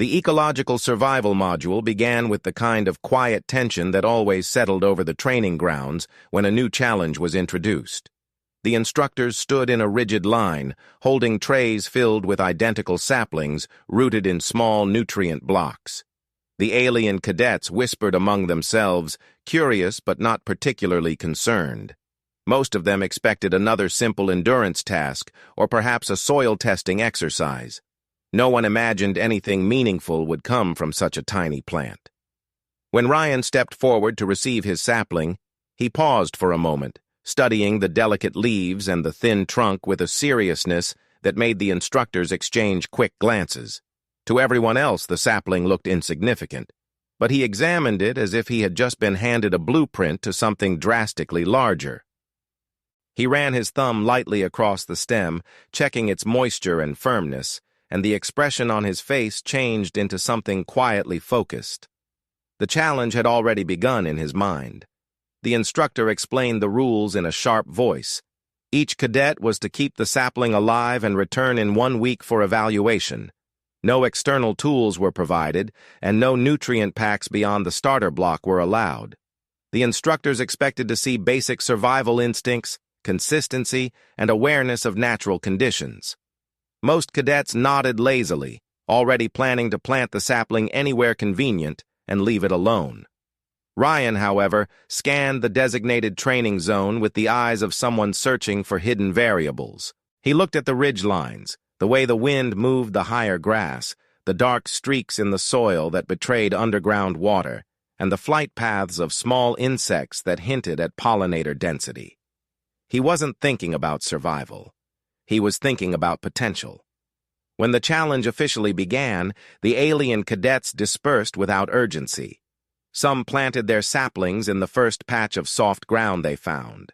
The ecological survival module began with the kind of quiet tension that always settled over the training grounds when a new challenge was introduced. The instructors stood in a rigid line, holding trays filled with identical saplings rooted in small nutrient blocks. The alien cadets whispered among themselves, curious but not particularly concerned. Most of them expected another simple endurance task or perhaps a soil testing exercise. No one imagined anything meaningful would come from such a tiny plant. When Ryan stepped forward to receive his sapling, he paused for a moment, studying the delicate leaves and the thin trunk with a seriousness that made the instructors exchange quick glances. To everyone else, the sapling looked insignificant, but he examined it as if he had just been handed a blueprint to something drastically larger. He ran his thumb lightly across the stem, checking its moisture and firmness, and the expression on his face changed into something quietly focused. The challenge had already begun in his mind. The instructor explained the rules in a sharp voice. Each cadet was to keep the sapling alive and return in 1 week for evaluation. No external tools were provided, and no nutrient packs beyond the starter block were allowed. The instructors expected to see basic survival instincts, consistency, and awareness of natural conditions. Most cadets nodded lazily, already planning to plant the sapling anywhere convenient and leave it alone. Ryan, however, scanned the designated training zone with the eyes of someone searching for hidden variables. He looked at the ridge lines, the way the wind moved the higher grass, the dark streaks in the soil that betrayed underground water, and the flight paths of small insects that hinted at pollinator density. He wasn't thinking about survival. He was thinking about potential. When the challenge officially began, the alien cadets dispersed without urgency. Some planted their saplings in the first patch of soft ground they found.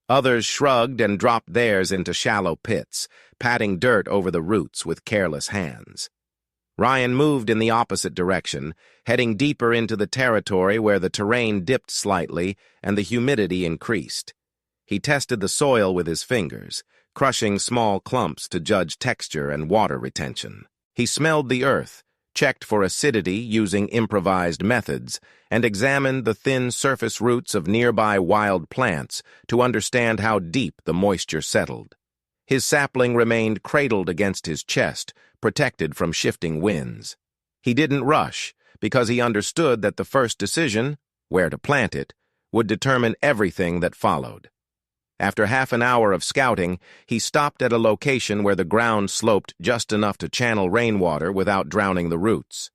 Others shrugged and dropped theirs into shallow pits, patting dirt over the roots with careless hands. Ryan moved in the opposite direction, heading deeper into the territory where the terrain dipped slightly and the humidity increased. He tested the soil with his fingers, crushing small clumps to judge texture and water retention. He smelled the earth, checked for acidity using improvised methods, and examined the thin surface roots of nearby wild plants to understand how deep the moisture settled. His sapling remained cradled against his chest, protected from shifting winds. He didn't rush, because he understood that the first decision, where to plant it, would determine everything that followed. After half an hour of scouting, he stopped at a location where the ground sloped just enough to channel rainwater without drowning the roots.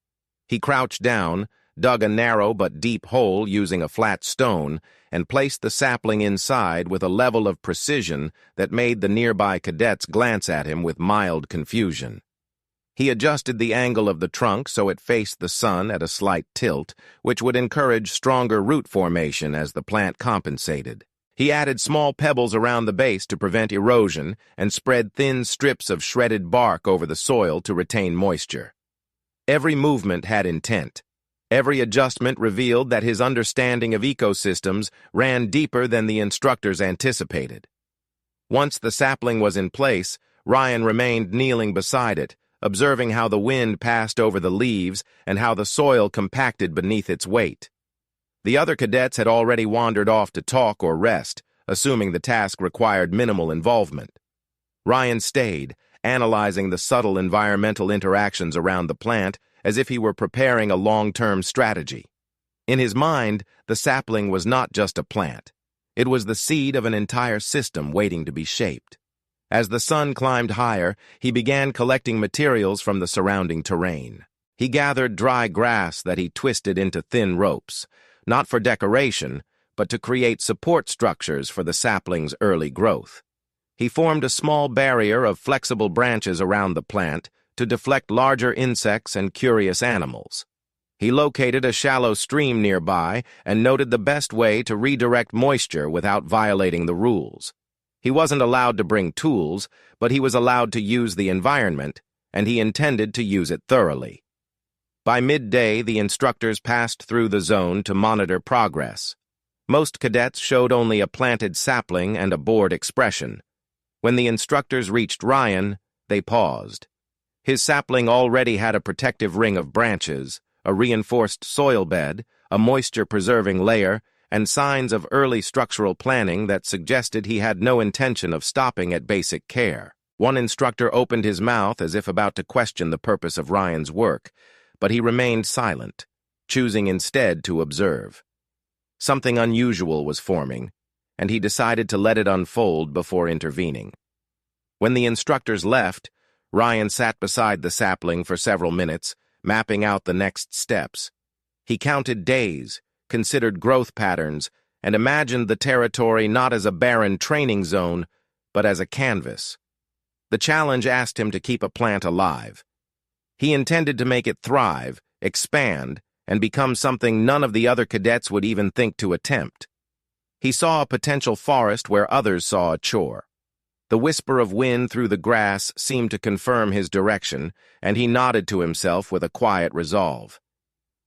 He crouched down, dug a narrow but deep hole using a flat stone, and placed the sapling inside with a level of precision that made the nearby cadets glance at him with mild confusion. He adjusted the angle of the trunk so it faced the sun at a slight tilt, which would encourage stronger root formation as the plant compensated. He added small pebbles around the base to prevent erosion and spread thin strips of shredded bark over the soil to retain moisture. Every movement had intent. Every adjustment revealed that his understanding of ecosystems ran deeper than the instructors anticipated. Once the sapling was in place, Ryan remained kneeling beside it, observing how the wind passed over the leaves and how the soil compacted beneath its weight. The other cadets had already wandered off to talk or rest, assuming the task required minimal involvement. Ryan stayed, analyzing the subtle environmental interactions around the plant as if he were preparing a long-term strategy. In his mind, the sapling was not just a plant. It was the seed of an entire system waiting to be shaped. As the sun climbed higher, he began collecting materials from the surrounding terrain. He gathered dry grass that he twisted into thin ropes, not for decoration, but to create support structures for the sapling's early growth. He formed a small barrier of flexible branches around the plant to deflect larger insects and curious animals. He located a shallow stream nearby and noted the best way to redirect moisture without violating the rules. He wasn't allowed to bring tools, but he was allowed to use the environment, and he intended to use it thoroughly. By midday, the instructors passed through the zone to monitor progress. Most cadets showed only a planted sapling and a bored expression. When the instructors reached Ryan, they paused. His sapling already had a protective ring of branches, a reinforced soil bed, a moisture-preserving layer, and signs of early structural planning that suggested he had no intention of stopping at basic care. One instructor opened his mouth as if about to question the purpose of Ryan's work, but he remained silent, choosing instead to observe. Something unusual was forming, and he decided to let it unfold before intervening. When the instructors left, Ryan sat beside the sapling for several minutes, mapping out the next steps. He counted days, considered growth patterns, and imagined the territory not as a barren training zone, but as a canvas. The challenge asked him to keep a plant alive. He intended to make it thrive, expand, and become something none of the other cadets would even think to attempt. He saw a potential forest where others saw a chore. The whisper of wind through the grass seemed to confirm his direction, and he nodded to himself with a quiet resolve.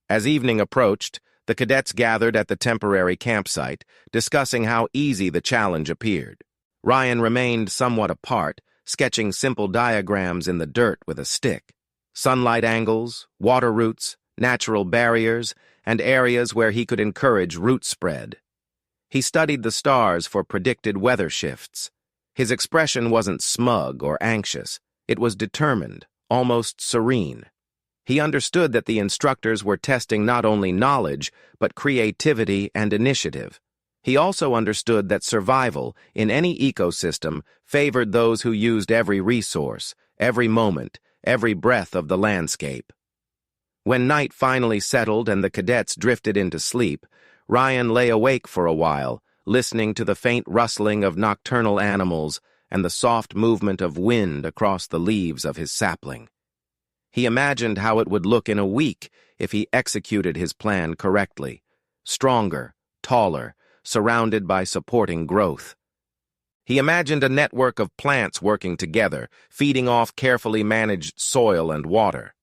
As evening approached, the cadets gathered at the temporary campsite, discussing how easy the challenge appeared. Ryan remained somewhat apart, sketching simple diagrams in the dirt with a stick. Sunlight angles, water routes, natural barriers, and areas where he could encourage root spread. He studied the stars for predicted weather shifts. His expression wasn't smug or anxious. It was determined, almost serene. He understood that the instructors were testing not only knowledge, but creativity and initiative. He also understood that survival, in any ecosystem, favored those who used every resource, every moment, every breath of the landscape. When night finally settled and the cadets drifted into sleep, Ryan lay awake for a while, listening to the faint rustling of nocturnal animals and the soft movement of wind across the leaves of his sapling. He imagined how it would look in a week if he executed his plan correctly, stronger, taller, surrounded by supporting growth. He imagined a network of plants working together, feeding off carefully managed soil and water.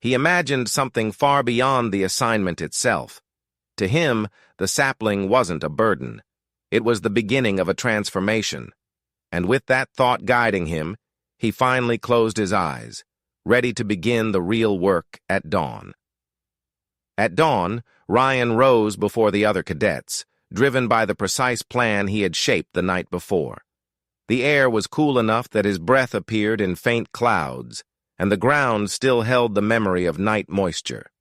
He imagined something far beyond the assignment itself. To him, the sapling wasn't a burden. It was the beginning of a transformation. And with that thought guiding him, he finally closed his eyes, ready to begin the real work at dawn. At dawn, Ryan rose before the other cadets, driven by the precise plan he had shaped the night before. The air was cool enough that his breath appeared in faint clouds, and the ground still held the memory of night moisture.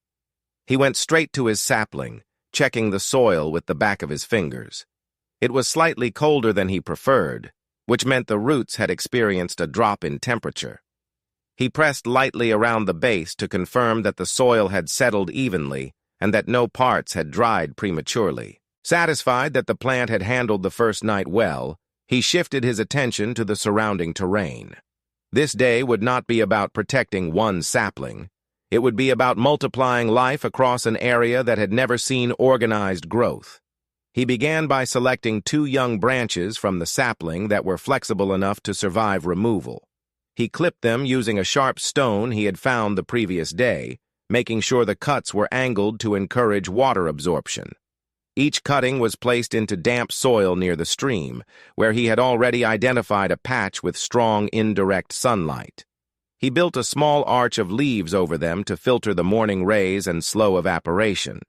He went straight to his sapling, checking the soil with the back of his fingers. It was slightly colder than he preferred, which meant the roots had experienced a drop in temperature. He pressed lightly around the base to confirm that the soil had settled evenly and that no parts had dried prematurely. Satisfied that the plant had handled the first night well, he shifted his attention to the surrounding terrain. This day would not be about protecting one sapling. It would be about multiplying life across an area that had never seen organized growth. He began by selecting 2 young branches from the sapling that were flexible enough to survive removal. He clipped them using a sharp stone he had found the previous day, making sure the cuts were angled to encourage water absorption. Each cutting was placed into damp soil near the stream, where he had already identified a patch with strong indirect sunlight. He built a small arch of leaves over them to filter the morning rays and slow evaporation.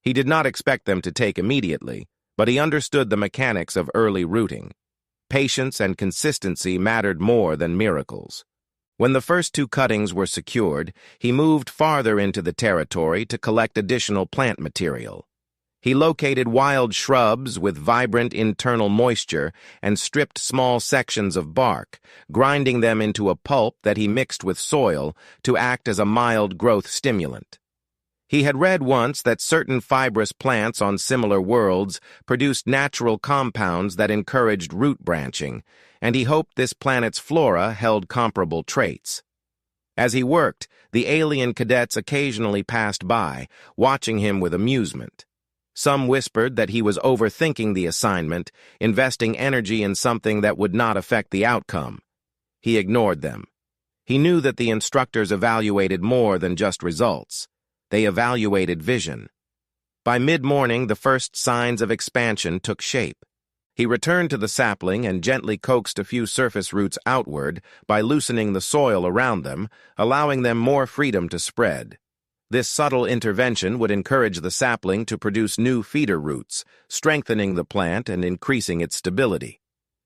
He did not expect them to take immediately, but he understood the mechanics of early rooting. Patience and consistency mattered more than miracles. When the first 2 cuttings were secured, he moved farther into the territory to collect additional plant material. He located wild shrubs with vibrant internal moisture and stripped small sections of bark, grinding them into a pulp that he mixed with soil to act as a mild growth stimulant. He had read once that certain fibrous plants on similar worlds produced natural compounds that encouraged root branching, and he hoped this planet's flora held comparable traits. As he worked, the alien cadets occasionally passed by, watching him with amusement. Some whispered that he was overthinking the assignment, investing energy in something that would not affect the outcome. He ignored them. He knew that the instructors evaluated more than just results. They evaluated vision. By mid-morning, the first signs of expansion took shape. He returned to the sapling and gently coaxed a few surface roots outward by loosening the soil around them, allowing them more freedom to spread. This subtle intervention would encourage the sapling to produce new feeder roots, strengthening the plant and increasing its stability.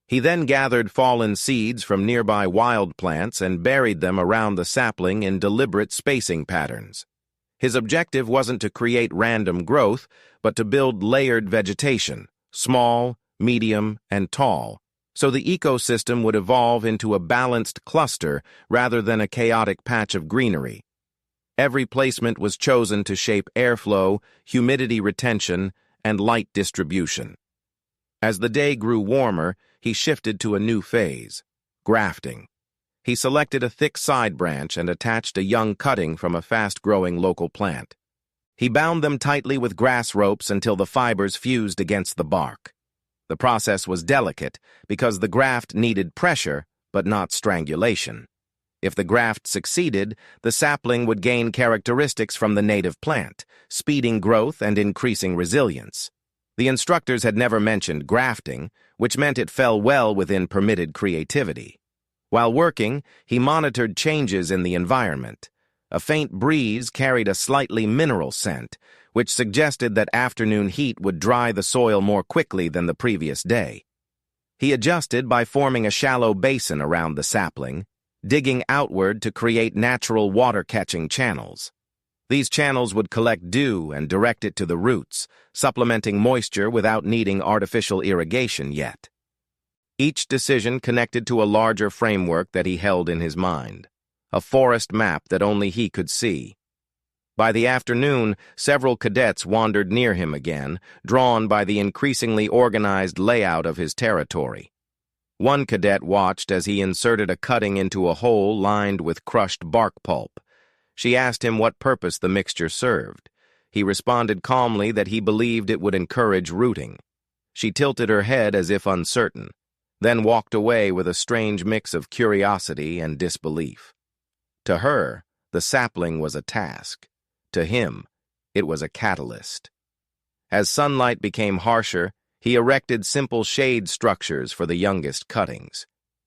He then gathered fallen seeds from nearby wild plants and buried them around the sapling in deliberate spacing patterns. His objective wasn't to create random growth, but to build layered vegetation, small, medium, and tall, so the ecosystem would evolve into a balanced cluster rather than a chaotic patch of greenery. Every placement was chosen to shape airflow, humidity retention, and light distribution. As the day grew warmer, he shifted to a new phase, grafting. He selected a thick side branch and attached a young cutting from a fast-growing local plant. He bound them tightly with grass ropes until the fibers fused against the bark. The process was delicate because the graft needed pressure, but not strangulation. If the graft succeeded, the sapling would gain characteristics from the native plant, speeding growth and increasing resilience. The instructors had never mentioned grafting, which meant it fell well within permitted creativity. While working, he monitored changes in the environment. A faint breeze carried a slightly mineral scent, which suggested that afternoon heat would dry the soil more quickly than the previous day. He adjusted by forming a shallow basin around the sapling, digging outward to create natural water-catching channels. These channels would collect dew and direct it to the roots, supplementing moisture without needing artificial irrigation yet. Each decision connected to a larger framework that he held in his mind, a forest map that only he could see. By the afternoon, several cadets wandered near him again, drawn by the increasingly organized layout of his territory. One cadet watched as he inserted a cutting into a hole lined with crushed bark pulp. She asked him what purpose the mixture served. He responded calmly that he believed it would encourage rooting. She tilted her head as if uncertain, then walked away with a strange mix of curiosity and disbelief. To her, the sapling was a task. To him, it was a catalyst. As sunlight became harsher, he erected simple shade structures for the youngest cuttings.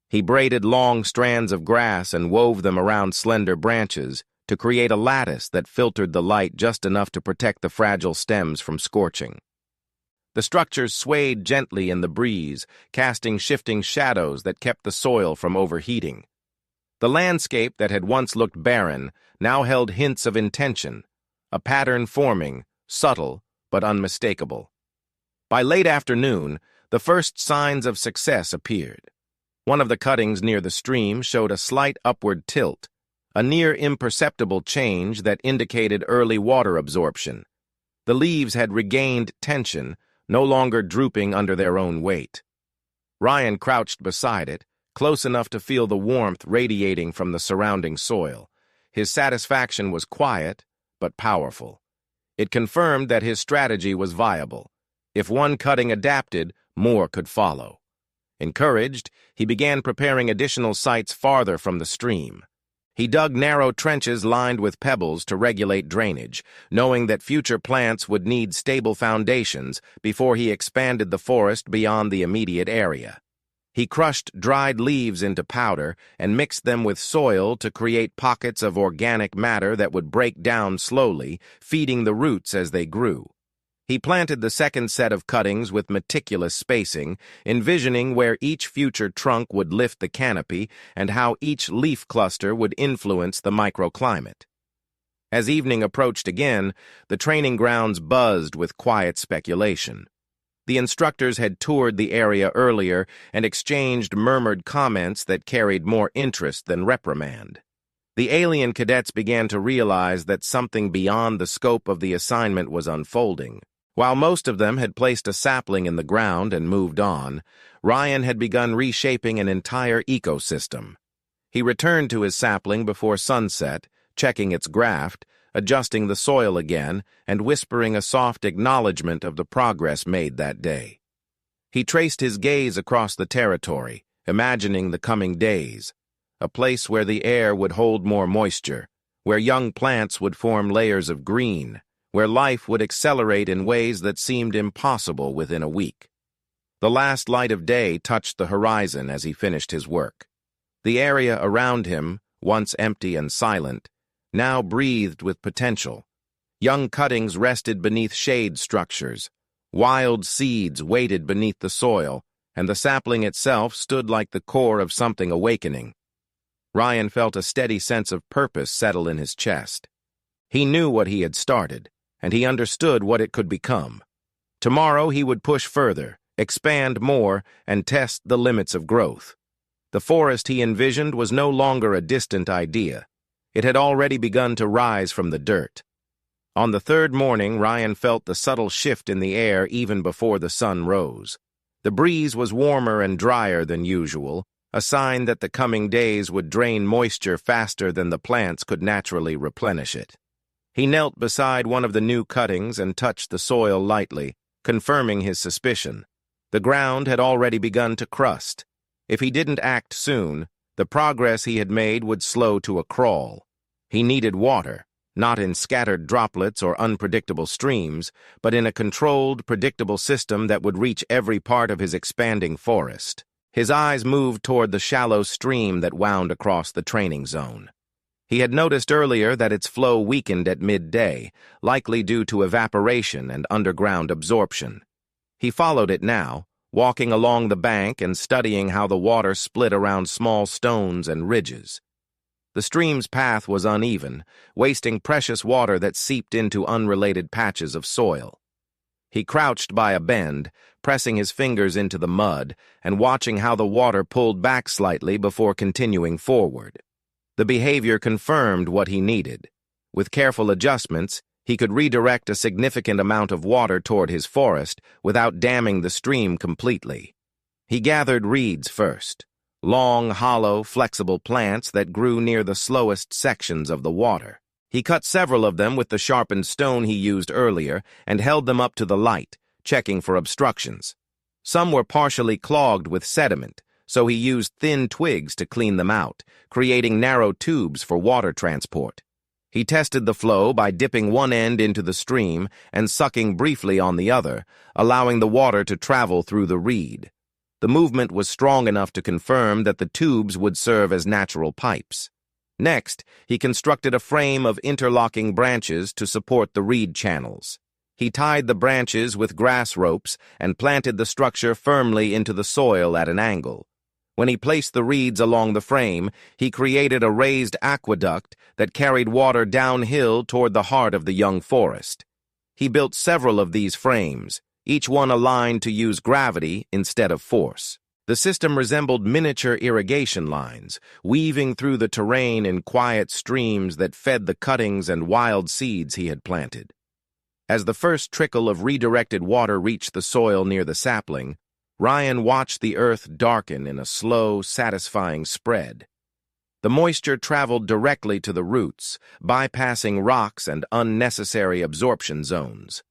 He braided long strands of grass and wove them around slender branches to create a lattice that filtered the light just enough to protect the fragile stems from scorching. The structures swayed gently in the breeze, casting shifting shadows that kept the soil from overheating. The landscape that had once looked barren now held hints of intention, a pattern forming, subtle but unmistakable. By late afternoon, the first signs of success appeared. One of the cuttings near the stream showed a slight upward tilt, a near imperceptible change that indicated early water absorption. The leaves had regained tension, no longer drooping under their own weight. Ryan crouched beside it, close enough to feel the warmth radiating from the surrounding soil. His satisfaction was quiet, but powerful. It confirmed that his strategy was viable. If one cutting adapted, more could follow. Encouraged, he began preparing additional sites farther from the stream. He dug narrow trenches lined with pebbles to regulate drainage, knowing that future plants would need stable foundations before he expanded the forest beyond the immediate area. He crushed dried leaves into powder and mixed them with soil to create pockets of organic matter that would break down slowly, feeding the roots as they grew. He planted the second set of cuttings with meticulous spacing, envisioning where each future trunk would lift the canopy and how each leaf cluster would influence the microclimate. As evening approached again, the training grounds buzzed with quiet speculation. The instructors had toured the area earlier and exchanged murmured comments that carried more interest than reprimand. The alien cadets began to realize that something beyond the scope of the assignment was unfolding. While most of them had placed a sapling in the ground and moved on, Ryan had begun reshaping an entire ecosystem. He returned to his sapling before sunset, checking its graft, adjusting the soil again, and whispering a soft acknowledgement of the progress made that day. He traced his gaze across the territory, imagining the coming days, a place where the air would hold more moisture, where young plants would form layers of green, where life would accelerate in ways that seemed impossible within a week. The last light of day touched the horizon as he finished his work. The area around him, once empty and silent, now breathed with potential. Young cuttings rested beneath shade structures. Wild seeds waited beneath the soil, and the sapling itself stood like the core of something awakening. Ryan felt a steady sense of purpose settle in his chest. He knew what he had started, and he understood what it could become. Tomorrow he would push further, expand more, and test the limits of growth. The forest he envisioned was no longer a distant idea. It had already begun to rise from the dirt. On the third morning, Ryan felt the subtle shift in the air even before the sun rose. The breeze was warmer and drier than usual, a sign that the coming days would drain moisture faster than the plants could naturally replenish it. He knelt beside one of the new cuttings and touched the soil lightly, confirming his suspicion. The ground had already begun to crust. If he didn't act soon, the progress he had made would slow to a crawl. He needed water, not in scattered droplets or unpredictable streams, but in a controlled, predictable system that would reach every part of his expanding forest. His eyes moved toward the shallow stream that wound across the training zone. He had noticed earlier that its flow weakened at midday, likely due to evaporation and underground absorption. He followed it now, walking along the bank and studying how the water split around small stones and ridges. The stream's path was uneven, wasting precious water that seeped into unrelated patches of soil. He crouched by a bend, pressing his fingers into the mud and watching how the water pulled back slightly before continuing forward. The behavior confirmed what he needed. With careful adjustments, he could redirect a significant amount of water toward his forest without damming the stream completely. He gathered reeds first, long, hollow, flexible plants that grew near the slowest sections of the water. He cut several of them with the sharpened stone he used earlier and held them up to the light, checking for obstructions. Some were partially clogged with sediment, so he used thin twigs to clean them out, creating narrow tubes for water transport. He tested the flow by dipping one end into the stream and sucking briefly on the other, allowing the water to travel through the reed. The movement was strong enough to confirm that the tubes would serve as natural pipes. Next, he constructed a frame of interlocking branches to support the reed channels. He tied the branches with grass ropes and planted the structure firmly into the soil at an angle. When he placed the reeds along the frame, he created a raised aqueduct that carried water downhill toward the heart of the young forest. He built several of these frames, each one aligned to use gravity instead of force. The system resembled miniature irrigation lines, weaving through the terrain in quiet streams that fed the cuttings and wild seeds he had planted. As the first trickle of redirected water reached the soil near the sapling, Ryan watched the earth darken in a slow, satisfying spread. The moisture traveled directly to the roots, bypassing rocks and unnecessary absorption zones.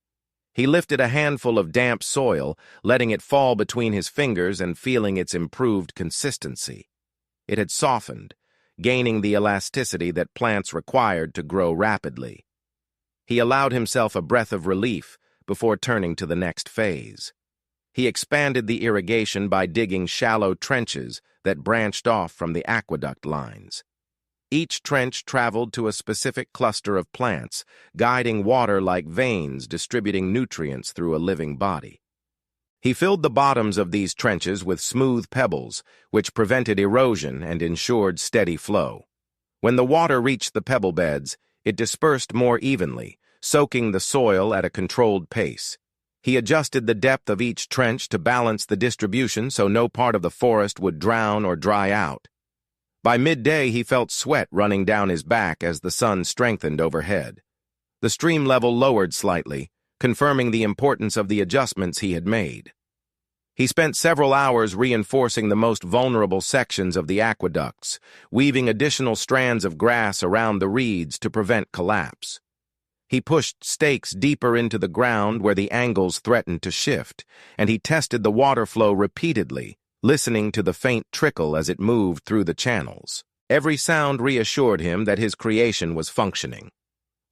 He lifted a handful of damp soil, letting it fall between his fingers and feeling its improved consistency. It had softened, gaining the elasticity that plants required to grow rapidly. He allowed himself a breath of relief before turning to the next phase. He expanded the irrigation by digging shallow trenches that branched off from the aqueduct lines. Each trench traveled to a specific cluster of plants, guiding water like veins distributing nutrients through a living body. He filled the bottoms of these trenches with smooth pebbles, which prevented erosion and ensured steady flow. When the water reached the pebble beds, it dispersed more evenly, soaking the soil at a controlled pace. He adjusted the depth of each trench to balance the distribution so no part of the forest would drown or dry out. By midday, he felt sweat running down his back as the sun strengthened overhead. The stream level lowered slightly, confirming the importance of the adjustments he had made. He spent several hours reinforcing the most vulnerable sections of the aqueducts, weaving additional strands of grass around the reeds to prevent collapse. He pushed stakes deeper into the ground where the angles threatened to shift, and he tested the water flow repeatedly, listening to the faint trickle as it moved through the channels. Every sound reassured him that his creation was functioning.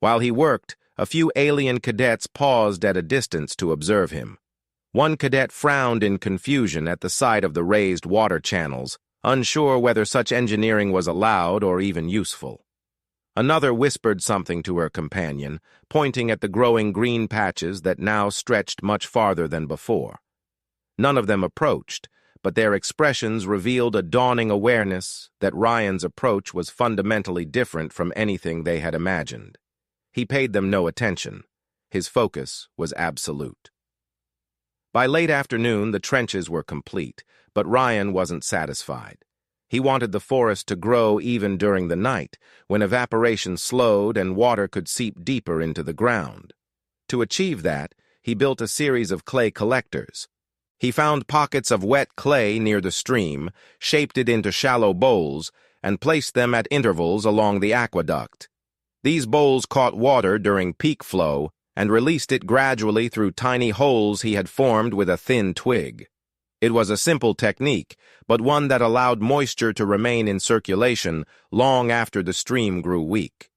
While he worked, a few alien cadets paused at a distance to observe him. One cadet frowned in confusion at the sight of the raised water channels, unsure whether such engineering was allowed or even useful. Another whispered something to her companion, pointing at the growing green patches that now stretched much farther than before. None of them approached, but their expressions revealed a dawning awareness that Ryan's approach was fundamentally different from anything they had imagined. He paid them no attention. His focus was absolute. By late afternoon, the trenches were complete, but Ryan wasn't satisfied. He wanted the forest to grow even during the night, when evaporation slowed and water could seep deeper into the ground. To achieve that, he built a series of clay collectors. He found pockets of wet clay near the stream, shaped it into shallow bowls, and placed them at intervals along the aqueduct. These bowls caught water during peak flow and released it gradually through tiny holes he had formed with a thin twig. It was a simple technique, but one that allowed moisture to remain in circulation long after the stream grew weak.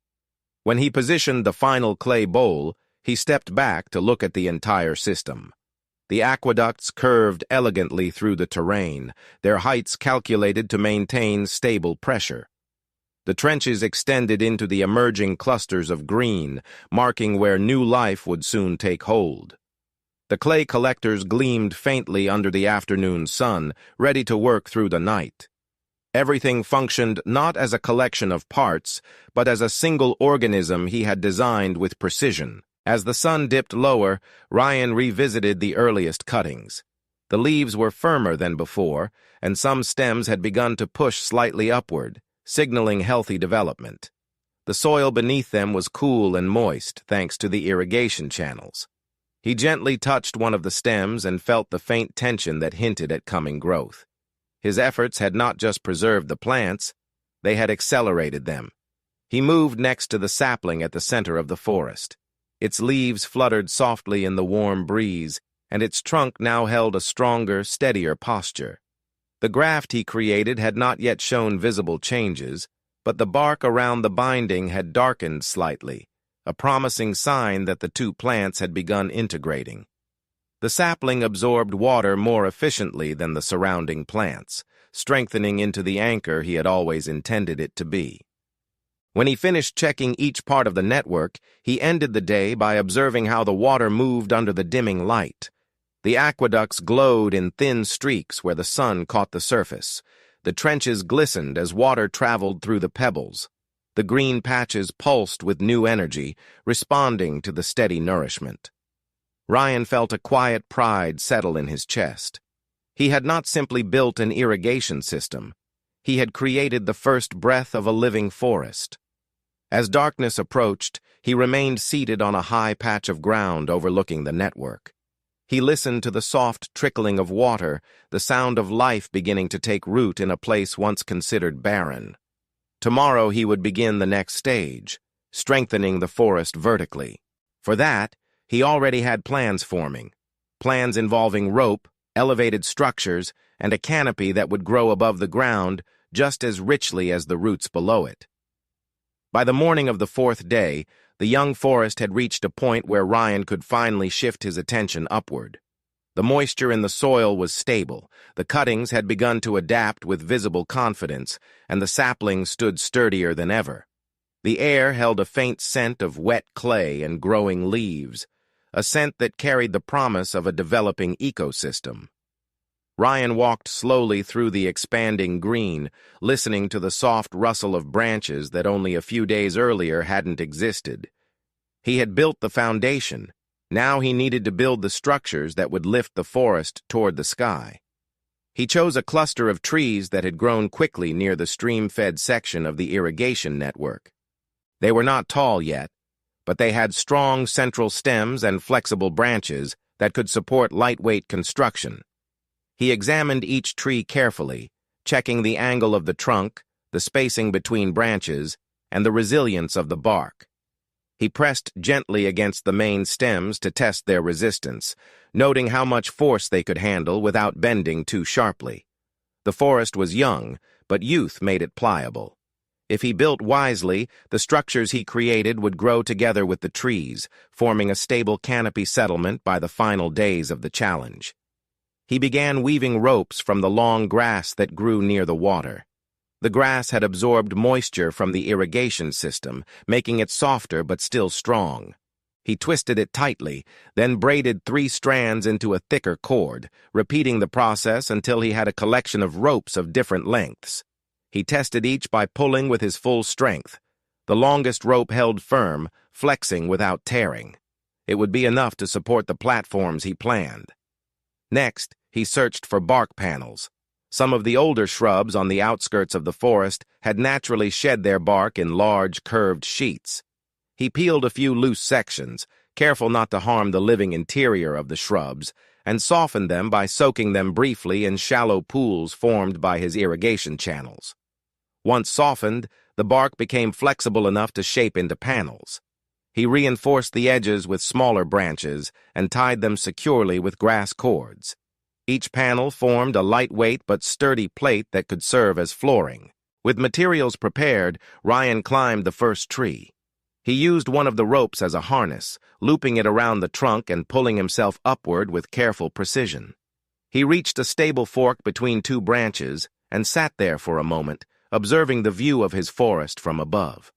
When he positioned the final clay bowl, he stepped back to look at the entire system. The aqueducts curved elegantly through the terrain, their heights calculated to maintain stable pressure. The trenches extended into the emerging clusters of green, marking where new life would soon take hold. The clay collectors gleamed faintly under the afternoon sun, ready to work through the night. Everything functioned not as a collection of parts, but as a single organism he had designed with precision. As the sun dipped lower, Ryan revisited the earliest cuttings. The leaves were firmer than before, and some stems had begun to push slightly upward, signaling healthy development. The soil beneath them was cool and moist, thanks to the irrigation channels. He gently touched one of the stems and felt the faint tension that hinted at coming growth. His efforts had not just preserved the plants, they had accelerated them. He moved next to the sapling at the center of the forest. Its leaves fluttered softly in the warm breeze, and its trunk now held a stronger, steadier posture. The graft he created had not yet shown visible changes, but the bark around the binding had darkened slightly, a promising sign that the two plants had begun integrating. The sapling absorbed water more efficiently than the surrounding plants, strengthening into the anchor he had always intended it to be. When he finished checking each part of the network, he ended the day by observing how the water moved under the dimming light. The aqueducts glowed in thin streaks where the sun caught the surface. The trenches glistened as water traveled through the pebbles. The green patches pulsed with new energy, responding to the steady nourishment. Ryan felt a quiet pride settle in his chest. He had not simply built an irrigation system. He had created the first breath of a living forest. As darkness approached, he remained seated on a high patch of ground overlooking the network. He listened to the soft trickling of water, the sound of life beginning to take root in a place once considered barren. Tomorrow he would begin the next stage, strengthening the forest vertically. For that, he already had plans forming. Plans involving rope, elevated structures, and a canopy that would grow above the ground just as richly as the roots below it. By the morning of the fourth day, the young forest had reached a point where Ryan could finally shift his attention upward. The moisture in the soil was stable, the cuttings had begun to adapt with visible confidence, and the saplings stood sturdier than ever. The air held a faint scent of wet clay and growing leaves, a scent that carried the promise of a developing ecosystem. Ryan walked slowly through the expanding green, listening to the soft rustle of branches that only a few days earlier hadn't existed. He had built the foundation. Now he needed to build the structures that would lift the forest toward the sky. He chose a cluster of trees that had grown quickly near the stream-fed section of the irrigation network. They were not tall yet, but they had strong central stems and flexible branches that could support lightweight construction. He examined each tree carefully, checking the angle of the trunk, the spacing between branches, and the resilience of the bark. He pressed gently against the main stems to test their resistance, noting how much force they could handle without bending too sharply. The forest was young, but youth made it pliable. If he built wisely, the structures he created would grow together with the trees, forming a stable canopy settlement by the final days of the challenge. He began weaving ropes from the long grass that grew near the water. The grass had absorbed moisture from the irrigation system, making it softer but still strong. He twisted it tightly, then braided 3 strands into a thicker cord, repeating the process until he had a collection of ropes of different lengths. He tested each by pulling with his full strength. The longest rope held firm, flexing without tearing. It would be enough to support the platforms he planned. Next, he searched for bark panels. Some of the older shrubs on the outskirts of the forest had naturally shed their bark in large, curved sheets. He peeled a few loose sections, careful not to harm the living interior of the shrubs, and softened them by soaking them briefly in shallow pools formed by his irrigation channels. Once softened, the bark became flexible enough to shape into panels. He reinforced the edges with smaller branches and tied them securely with grass cords. Each panel formed a lightweight but sturdy plate that could serve as flooring. With materials prepared, Ryan climbed the first tree. He used one of the ropes as a harness, looping it around the trunk and pulling himself upward with careful precision. He reached a stable fork between 2 branches and sat there for a moment, observing the view of his forest from above.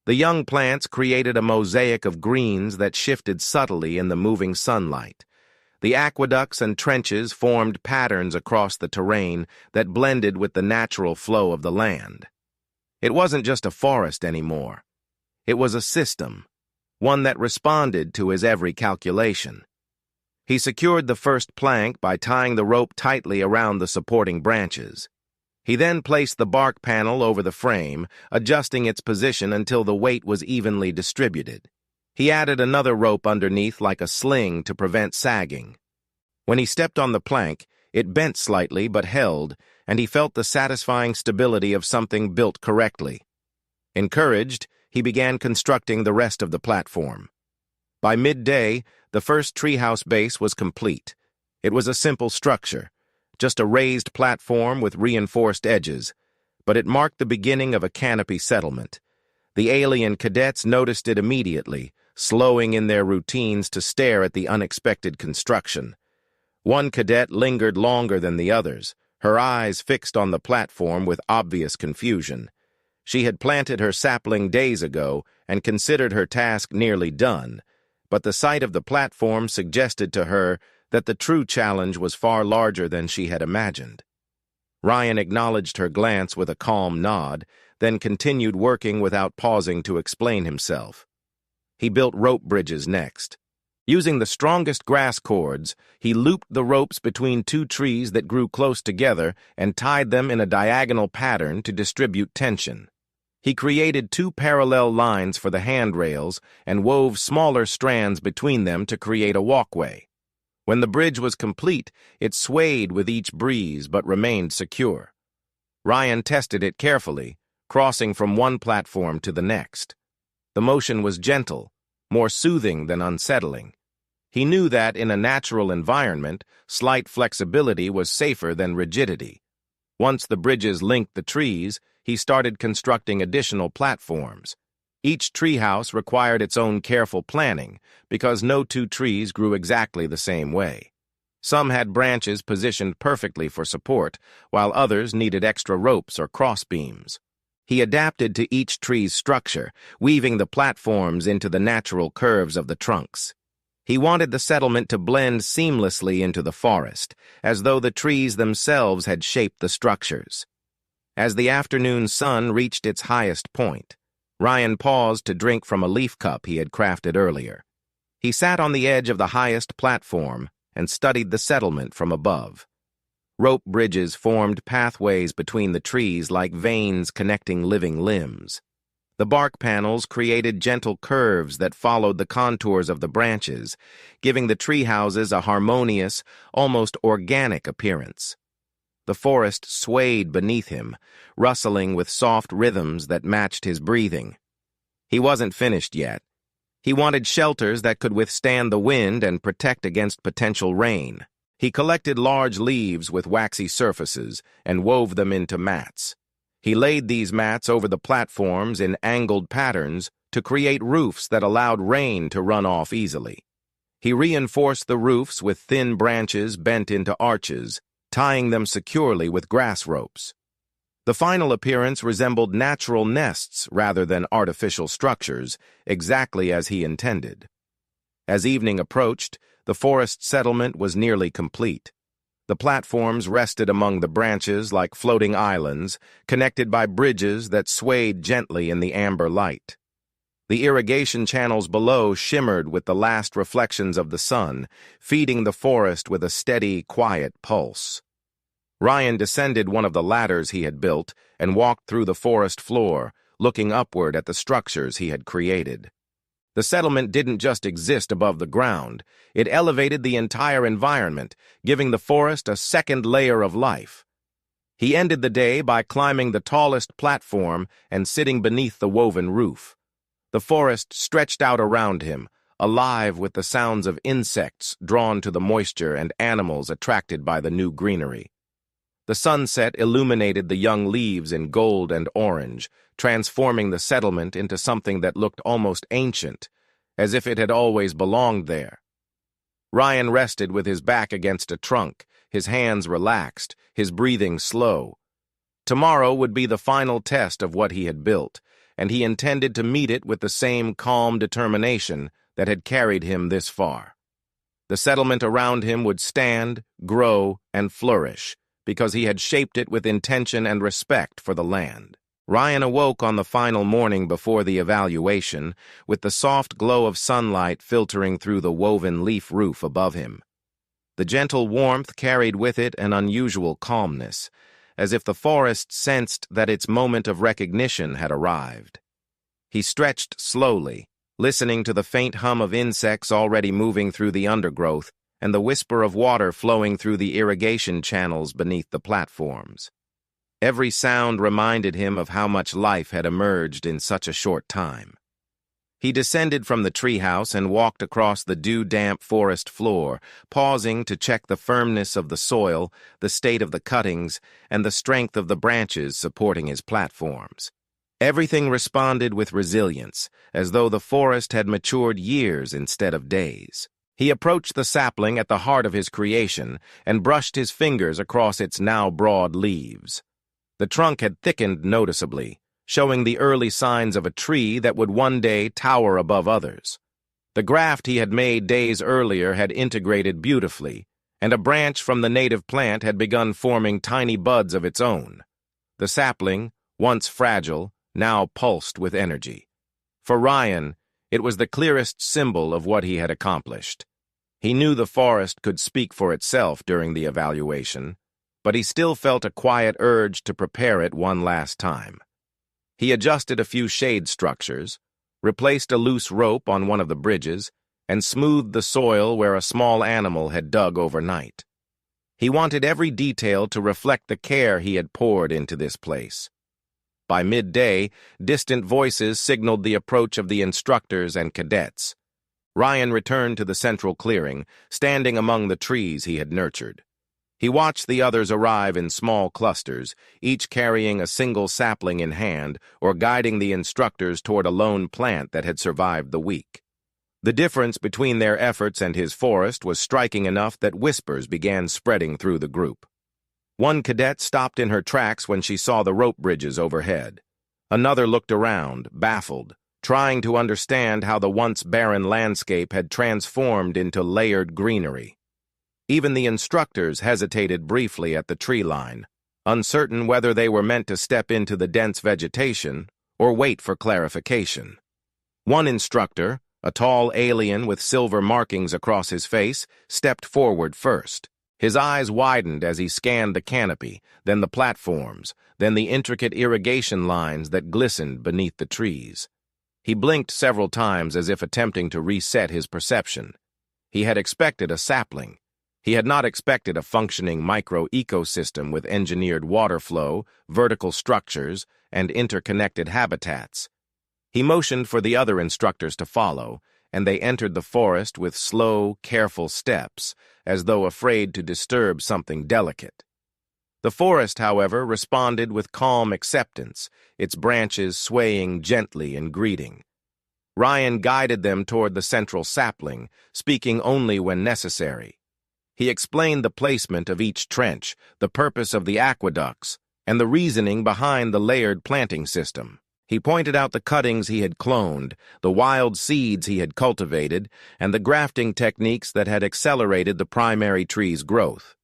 The young plants created a mosaic of greens that shifted subtly in the moving sunlight. The aqueducts and trenches formed patterns across the terrain that blended with the natural flow of the land. It wasn't just a forest anymore. It was a system, one that responded to his every calculation. He secured the first plank by tying the rope tightly around the supporting branches. He then placed the bark panel over the frame, adjusting its position until the weight was evenly distributed. He added another rope underneath like a sling to prevent sagging. When he stepped on the plank, it bent slightly but held, and he felt the satisfying stability of something built correctly. Encouraged, he began constructing the rest of the platform. By midday, the first treehouse base was complete. It was a simple structure, just a raised platform with reinforced edges, but it marked the beginning of a canopy settlement. The alien cadets noticed it immediately, slowing in their routines to stare at the unexpected construction. One cadet lingered longer than the others, her eyes fixed on the platform with obvious confusion. She had planted her sapling days ago and considered her task nearly done, but the sight of the platform suggested to her that the true challenge was far larger than she had imagined. Ryan acknowledged her glance with a calm nod, then continued working without pausing to explain himself. He built rope bridges next. Using the strongest grass cords, he looped the ropes between 2 trees that grew close together and tied them in a diagonal pattern to distribute tension. He created 2 parallel lines for the handrails and wove smaller strands between them to create a walkway. When the bridge was complete, it swayed with each breeze but remained secure. Ryan tested it carefully, crossing from one platform to the next. The motion was gentle, more soothing than unsettling. He knew that in a natural environment, slight flexibility was safer than rigidity. Once the bridges linked the trees, he started constructing additional platforms. Each treehouse required its own careful planning because no 2 trees grew exactly the same way. Some had branches positioned perfectly for support, while others needed extra ropes or crossbeams. He adapted to each tree's structure, weaving the platforms into the natural curves of the trunks. He wanted the settlement to blend seamlessly into the forest, as though the trees themselves had shaped the structures. As the afternoon sun reached its highest point, Ryan paused to drink from a leaf cup he had crafted earlier. He sat on the edge of the highest platform and studied the settlement from above. Rope bridges formed pathways between the trees like veins connecting living limbs. The bark panels created gentle curves that followed the contours of the branches, giving the tree houses a harmonious, almost organic appearance. The forest swayed beneath him, rustling with soft rhythms that matched his breathing. He wasn't finished yet. He wanted shelters that could withstand the wind and protect against potential rain. He collected large leaves with waxy surfaces and wove them into mats. He laid these mats over the platforms in angled patterns to create roofs that allowed rain to run off easily. He reinforced the roofs with thin branches bent into arches, tying them securely with grass ropes. The final appearance resembled natural nests rather than artificial structures, exactly as he intended. As evening approached, the forest settlement was nearly complete. The platforms rested among the branches like floating islands, connected by bridges that swayed gently in the amber light. The irrigation channels below shimmered with the last reflections of the sun, feeding the forest with a steady, quiet pulse. Ryan descended one of the ladders he had built and walked through the forest floor, looking upward at the structures he had created. The settlement didn't just exist above the ground, it elevated the entire environment, giving the forest a second layer of life. He ended the day by climbing the tallest platform and sitting beneath the woven roof. The forest stretched out around him, alive with the sounds of insects drawn to the moisture and animals attracted by the new greenery. The sunset illuminated the young leaves in gold and orange, transforming the settlement into something that looked almost ancient, as if it had always belonged there. Ryan rested with his back against a trunk, his hands relaxed, his breathing slow. Tomorrow would be the final test of what he had built, and he intended to meet it with the same calm determination that had carried him this far. The settlement around him would stand, grow, and flourish, because he had shaped it with intention and respect for the land. Ryan awoke on the final morning before the evaluation, with the soft glow of sunlight filtering through the woven leaf roof above him. The gentle warmth carried with it an unusual calmness, as if the forest sensed that its moment of recognition had arrived. He stretched slowly, listening to the faint hum of insects already moving through the undergrowth and the whisper of water flowing through the irrigation channels beneath the platforms. Every sound reminded him of how much life had emerged in such a short time. He descended from the treehouse and walked across the dew-damp forest floor, pausing to check the firmness of the soil, the state of the cuttings, and the strength of the branches supporting his platforms. Everything responded with resilience, as though the forest had matured years instead of days. He approached the sapling at the heart of his creation and brushed his fingers across its now broad leaves. The trunk had thickened noticeably, showing the early signs of a tree that would one day tower above others. The graft he had made days earlier had integrated beautifully, and a branch from the native plant had begun forming tiny buds of its own. The sapling, once fragile, now pulsed with energy. For Ryan, it was the clearest symbol of what he had accomplished. He knew the forest could speak for itself during the evaluation, but he still felt a quiet urge to prepare it one last time. He adjusted a few shade structures, replaced a loose rope on one of the bridges, and smoothed the soil where a small animal had dug overnight. He wanted every detail to reflect the care he had poured into this place. By midday, distant voices signaled the approach of the instructors and cadets. Ryan returned to the central clearing, standing among the trees he had nurtured. He watched the others arrive in small clusters, each carrying a single sapling in hand or guiding the instructors toward a lone plant that had survived the week. The difference between their efforts and his forest was striking enough that whispers began spreading through the group. One cadet stopped in her tracks when she saw the rope bridges overhead. Another looked around, baffled, trying to understand how the once barren landscape had transformed into layered greenery. Even the instructors hesitated briefly at the tree line, uncertain whether they were meant to step into the dense vegetation or wait for clarification. One instructor, a tall alien with silver markings across his face, stepped forward first. His eyes widened as he scanned the canopy, then the platforms, then the intricate irrigation lines that glistened beneath the trees. He blinked several times as if attempting to reset his perception. He had expected a sapling. He had not expected a functioning micro-ecosystem with engineered water flow, vertical structures, and interconnected habitats. He motioned for the other instructors to follow, and they entered the forest with slow, careful steps, as though afraid to disturb something delicate. The forest, however, responded with calm acceptance, its branches swaying gently in greeting. Ryan guided them toward the central sapling, speaking only when necessary. He explained the placement of each trench, the purpose of the aqueducts, and the reasoning behind the layered planting system. He pointed out the cuttings he had cloned, the wild seeds he had cultivated, and the grafting techniques that had accelerated the primary tree's growth.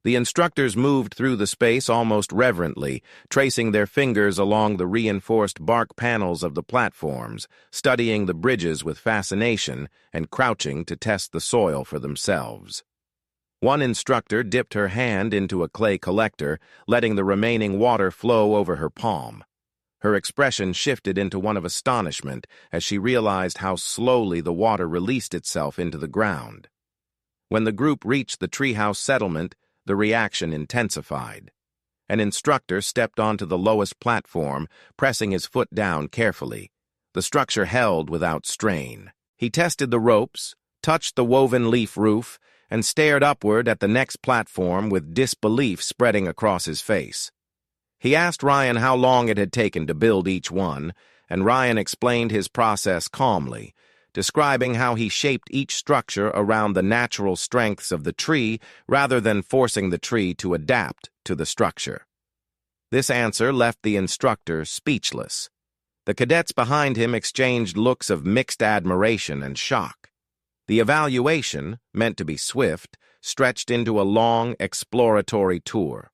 The instructors moved through the space almost reverently, tracing their fingers along the reinforced bark panels of the platforms, studying the bridges with fascination, and crouching to test the soil for themselves. One instructor dipped her hand into a clay collector, letting the remaining water flow over her palm. Her expression shifted into one of astonishment as she realized how slowly the water released itself into the ground. When the group reached the treehouse settlement, the reaction intensified. An instructor stepped onto the lowest platform, pressing his foot down carefully. The structure held without strain. He tested the ropes, touched the woven leaf roof, and stared upward at the next platform with disbelief spreading across his face. He asked Ryan how long it had taken to build each one, and Ryan explained his process calmly, describing how he shaped each structure around the natural strengths of the tree rather than forcing the tree to adapt to the structure. This answer left the instructor speechless. The cadets behind him exchanged looks of mixed admiration and shock. The evaluation, meant to be swift, stretched into a long, exploratory tour.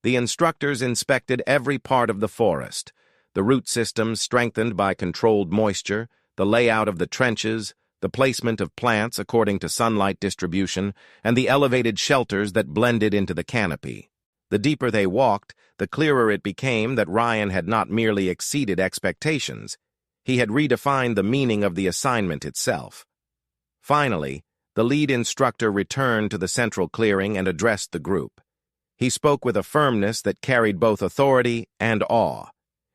The instructors inspected every part of the forest, the root systems strengthened by controlled moisture, the layout of the trenches, the placement of plants according to sunlight distribution, and the elevated shelters that blended into the canopy. The deeper they walked, the clearer it became that Ryan had not merely exceeded expectations. He had redefined the meaning of the assignment itself. Finally, the lead instructor returned to the central clearing and addressed the group. He spoke with a firmness that carried both authority and awe.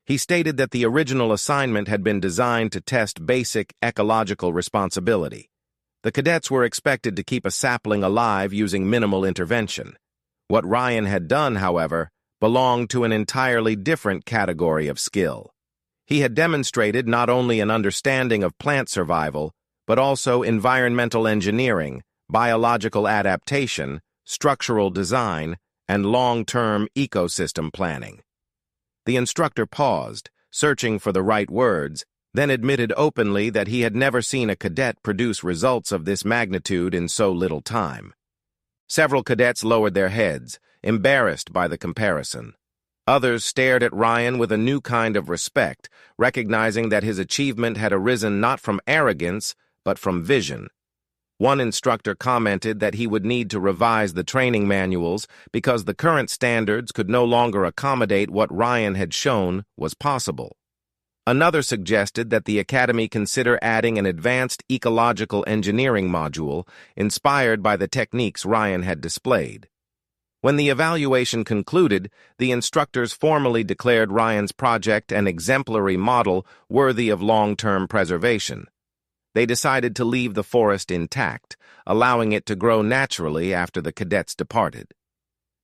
He stated that the original assignment had been designed to test basic ecological responsibility. The cadets were expected to keep a sapling alive using minimal intervention. What Ryan had done, however, belonged to an entirely different category of skill. He had demonstrated not only an understanding of plant survival, but also environmental engineering, biological adaptation, structural design, and long-term ecosystem planning. The instructor paused, searching for the right words, then admitted openly that he had never seen a cadet produce results of this magnitude in so little time. Several cadets lowered their heads, embarrassed by the comparison. Others stared at Ryan with a new kind of respect, recognizing that his achievement had arisen not from arrogance, but from vision. One instructor commented that he would need to revise the training manuals because the current standards could no longer accommodate what Ryan had shown was possible. Another suggested that the Academy consider adding an advanced ecological engineering module inspired by the techniques Ryan had displayed. When the evaluation concluded, the instructors formally declared Ryan's project an exemplary model worthy of long-term preservation. They decided to leave the forest intact, allowing it to grow naturally after the cadets departed.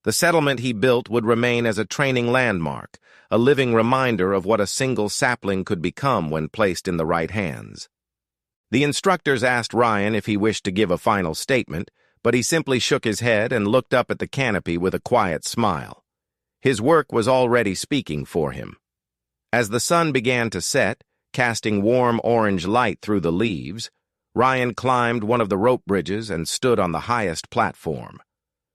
The settlement he built would remain as a training landmark, a living reminder of what a single sapling could become when placed in the right hands. The instructors asked Ryan if he wished to give a final statement, but he simply shook his head and looked up at the canopy with a quiet smile. His work was already speaking for him. As the sun began to set, casting warm orange light through the leaves, Ryan climbed one of the rope bridges and stood on the highest platform.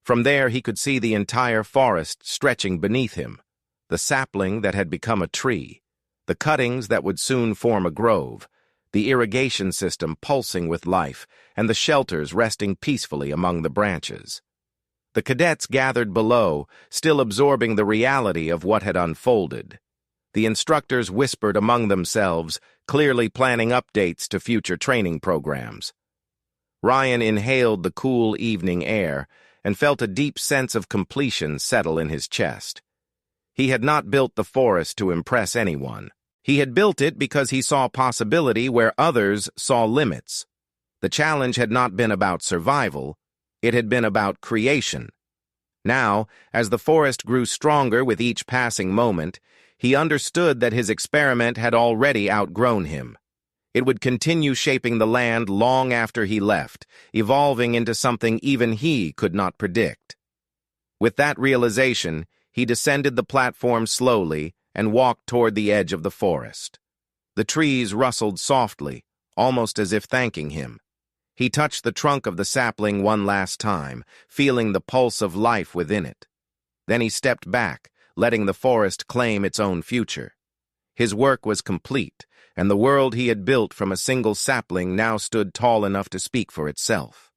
From there he could see the entire forest stretching beneath him, the sapling that had become a tree, the cuttings that would soon form a grove, the irrigation system pulsing with life, and the shelters resting peacefully among the branches. The cadets gathered below, still absorbing the reality of what had unfolded. The instructors whispered among themselves, clearly planning updates to future training programs. Ryan inhaled the cool evening air and felt a deep sense of completion settle in his chest. He had not built the forest to impress anyone. He had built it because he saw possibility where others saw limits. The challenge had not been about survival, it had been about creation. Now, as the forest grew stronger with each passing moment, he understood that his experiment had already outgrown him. It would continue shaping the land long after he left, evolving into something even he could not predict. With that realization, he descended the platform slowly and walked toward the edge of the forest. The trees rustled softly, almost as if thanking him. He touched the trunk of the sapling one last time, feeling the pulse of life within it. Then he stepped back, letting the forest claim its own future. His work was complete, and the world he had built from a single sapling now stood tall enough to speak for itself.